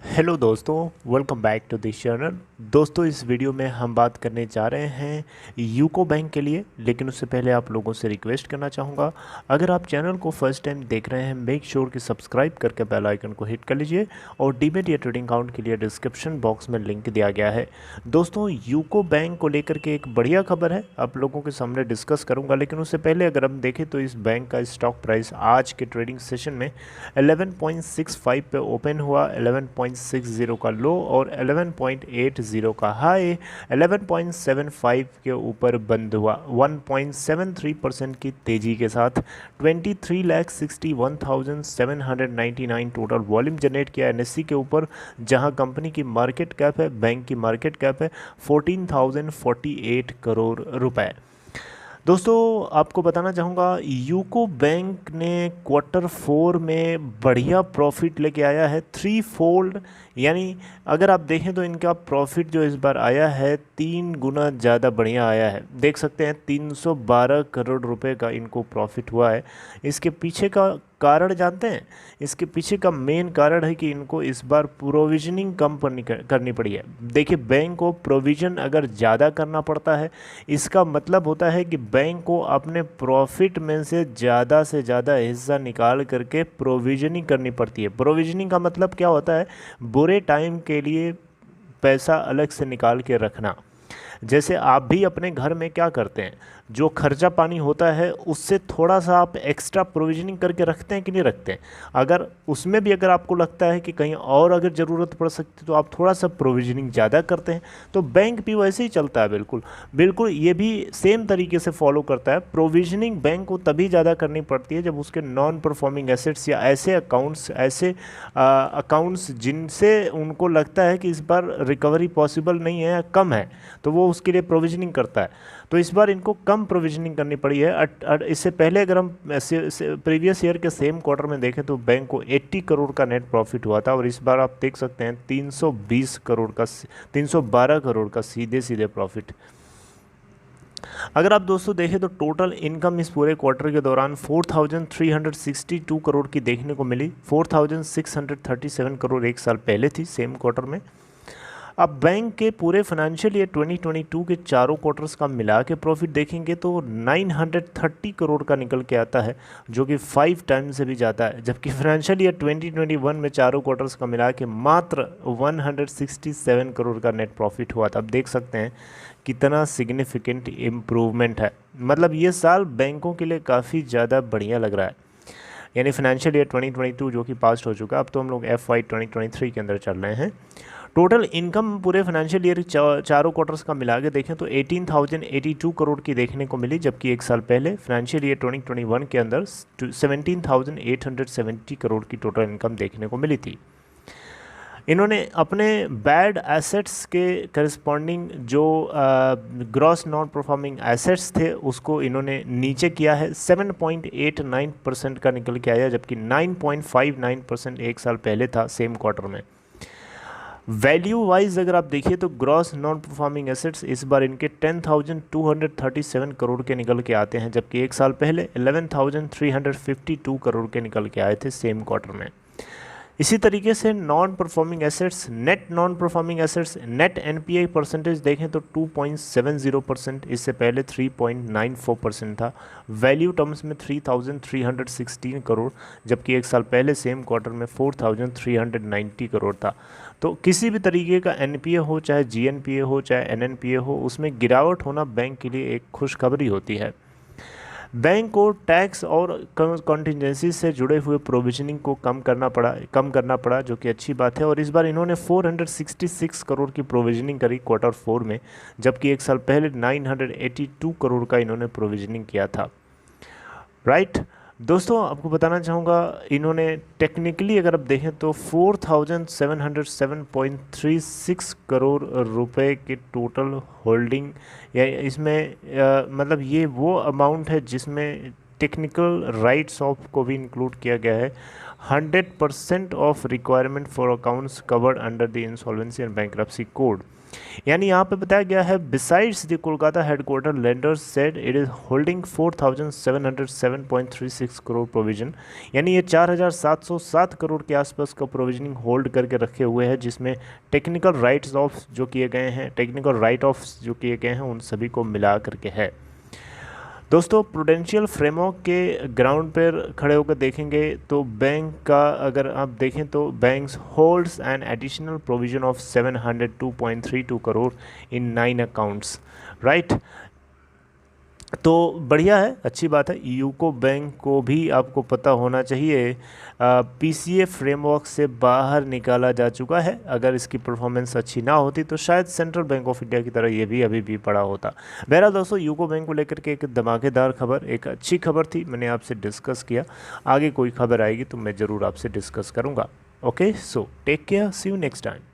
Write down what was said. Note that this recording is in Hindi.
हेलो दोस्तों, welcome back to this channel. दोस्तों, इस वीडियो में हम बात करने जा रहे हैं यूको बैंक के लिए। लेकिन उससे पहले आप लोगों से रिक्वेस्ट करना चाहूँगा, अगर आप चैनल को फर्स्ट टाइम देख रहे हैं, मेक श्योर कि सब्सक्राइब करके बेल आइकन को हिट कर लीजिए। और डीमेट या ट्रेडिंग अकाउंट के लिए डिस्क्रिप्शन बॉक्स में लिंक दिया गया है। दोस्तों, यूको बैंक को लेकर के एक बढ़िया खबर है, आप लोगों के सामने डिस्कस करूँगा। लेकिन उससे पहले अगर हम देखें तो इस बैंक का स्टॉक प्राइस आज के ट्रेडिंग सेशन में 11.65 पे ओपन हुआ, 11.60 का लो और 11.80 का हाई, 11.75 के ऊपर बंद हुआ। 1.73% की तेजी के साथ 23,61,799 टोटल वॉल्यूम जनरेट किया एनएससी के ऊपर, जहां कंपनी की मार्केट कैप है, बैंक की मार्केट कैप है 14,048 करोड़ रुपए। दोस्तों, आपको बताना चाहूँगा, यूको बैंक ने क्वार्टर 4 में बढ़िया प्रॉफिट लेके आया है, 3 फोल्ड। यानी अगर आप देखें तो इनका प्रॉफिट जो इस बार आया है 3 गुना ज़्यादा बढ़िया आया है। देख सकते हैं 312 करोड़ रुपए का इनको प्रॉफिट हुआ है। इसके पीछे का कारण जानते हैं? इसके पीछे का मेन कारण है कि इनको इस बार प्रोविजनिंग कम करनी पड़ी है। देखिए, बैंक को प्रोविज़न अगर ज़्यादा करना पड़ता है, इसका मतलब होता है कि बैंक को अपने प्रॉफिट में से ज़्यादा हिस्सा निकाल करके प्रोविजनिंग करनी पड़ती है। प्रोविजनिंग का मतलब क्या होता है? बुरे टाइम के लिए पैसा अलग से निकाल के रखना। जैसे आप भी अपने घर में क्या करते हैं, जो खर्चा पानी होता है उससे थोड़ा सा आप एक्स्ट्रा प्रोविजनिंग करके रखते हैं कि नहीं रखते हैं? अगर उसमें भी अगर आपको लगता है कि कहीं और अगर ज़रूरत पड़ सकती तो आप थोड़ा सा प्रोविजनिंग ज़्यादा करते हैं। तो बैंक भी वैसे ही चलता है, बिल्कुल बिल्कुल ये भी सेम तरीके से फॉलो करता है। प्रोविजनिंग बैंक को तभी ज़्यादा करनी पड़ती है जब उसके नॉन परफॉर्मिंग एसेट्स या ऐसे अकाउंट्स जिनसे उनको लगता है कि इस बार रिकवरी पॉसिबल नहीं है या कम है, तो वो उसके लिए प्रोविजनिंग करता है। तो इस बार इनको कम प्रोविजनिंग करनी पड़ी है। इससे पहले अगर हम प्रीवियस ईयर के सेम क्वार्टर में देखें तो बैंक को 80 करोड़ का नेट प्रॉफिट हुआ था, और इस बार आप देख सकते हैं 312 करोड़ का सीधे सीधे प्रॉफिट। अगर आप दोस्तों देखें तो टोटल इनकम इस पूरे क्वार्टर के दौरान 4,362 करोड़ की देखने को मिली। 4,637 करोड़ एक साल पहले थी सेम क्वार्टर में। अब बैंक के पूरे फाइनेंशियल ईयर 2022 के चारों क्वार्टर्स का मिला के प्रॉफिट देखेंगे तो 930 करोड़ का निकल के आता है, जो कि 5 टाइम्स से भी ज़्यादा है। जबकि फाइनेंशियल ईयर 2021 में चारों क्वार्टर्स का मिला के मात्र 167 करोड़ का नेट प्रॉफिट हुआ था। अब देख सकते हैं कितना सिग्निफिकेंट इम्प्रूवमेंट है। मतलब ये साल बैंकों के लिए काफ़ी ज़्यादा बढ़िया लग रहा है। यानी फाइनेंशियल ईयर 2022 जो कि पास्ट हो चुका, अब तो हम लोग FY 2023 के अंदर चल रहे हैं। टोटल इनकम पूरे फाइनेंशियल ईयर चारों क्वार्टर्स का मिला के देखें तो 18,082 करोड़ की देखने को मिली, जबकि एक साल पहले फाइनेंशियल ईयर 2021 के अंदर 17,870 करोड़ की टोटल इनकम देखने को मिली थी। इन्होंने अपने बैड एसेट्स के करस्पॉन्डिंग जो ग्रॉस नॉन परफॉर्मिंग एसेट्स थे उसको इन्होंने नीचे किया है, 7.89% का निकल के आया, जबकि 9.59% एक साल पहले था सेम क्वार्टर में। वैल्यू वाइज अगर आप देखिए तो ग्रॉस नॉन परफॉर्मिंग एसेट्स इस बार इनके 10,237 करोड़ के निकल के आते हैं, जबकि एक साल पहले 11,352 करोड़ के निकल के आए थे सेम क्वार्टर में। इसी तरीके से non performing assets, net non performing assets, net NPA percentage देखें तो 2.70%, इससे पहले 3.94% था। वैल्यू टर्म्स में 3,316 करोड़, जबकि एक साल पहले सेम क्वार्टर में 4,390 करोड़ था। तो किसी भी तरीके का एनपीए हो, चाहे जीएनपीए हो, चाहे एनएनपीए हो, उसमें गिरावट होना बैंक के लिए एक खुशखबरी होती है। बैंक को टैक्स और कॉन्टिजेंसी से जुड़े हुए प्रोविजनिंग को कम करना पड़ा, जो कि अच्छी बात है। और इस बार इन्होंने 466 करोड़ की प्रोविजनिंग करी क्वार्टर 4 में, जबकि एक साल पहले 982 करोड़ का इन्होंने प्रोविजनिंग किया था। राइट दोस्तों, आपको बताना चाहूँगा, इन्होंने टेक्निकली अगर आप देखें तो 4,707.36 करोड़ रुपए के टोटल होल्डिंग, या इसमें मतलब ये वो अमाउंट है जिसमें टेक्निकल राइट्स ऑफ को भी इंक्लूड किया गया है। 100% of requirement for accounts covered under the insolvency and bankruptcy code. यानी यहाँ पे बताया गया है besides the Kolkata headquarter lenders said it is holding 4707.36 crore provision, यानी ये 4707 करोड़ के आसपास का प्रोविजनिंग होल्ड करके रखे हुए हैं, जिसमें टेक्निकल राइट्स ऑफ जो किए गए हैं, टेक्निकल राइट ऑफ जो किए गए हैं उन सभी को मिला करके है। दोस्तों प्रूडेंशियल फ्रेमवर्क के ग्राउंड पर खड़े होकर देखेंगे तो बैंक का अगर आप देखें तो banks holds an additional provision of 702.32 crore in 9 accounts, right. तो बढ़िया है, अच्छी बात है। यूको बैंक को भी आपको पता होना चाहिए पीसीए फ्रेमवर्क से बाहर निकाला जा चुका है। अगर इसकी परफॉर्मेंस अच्छी ना होती तो शायद सेंट्रल बैंक ऑफ इंडिया की तरह ये भी अभी भी पड़ा होता। बहरहाल दोस्तों यूको बैंक को लेकर के एक धमाकेदार खबर, एक अच्छी खबर थी, मैंने आपसे डिस्कस किया। आगे कोई खबर आएगी तो मैं ज़रूर आपसे डिस्कस करूँगा। Okay, so take care, see you next time.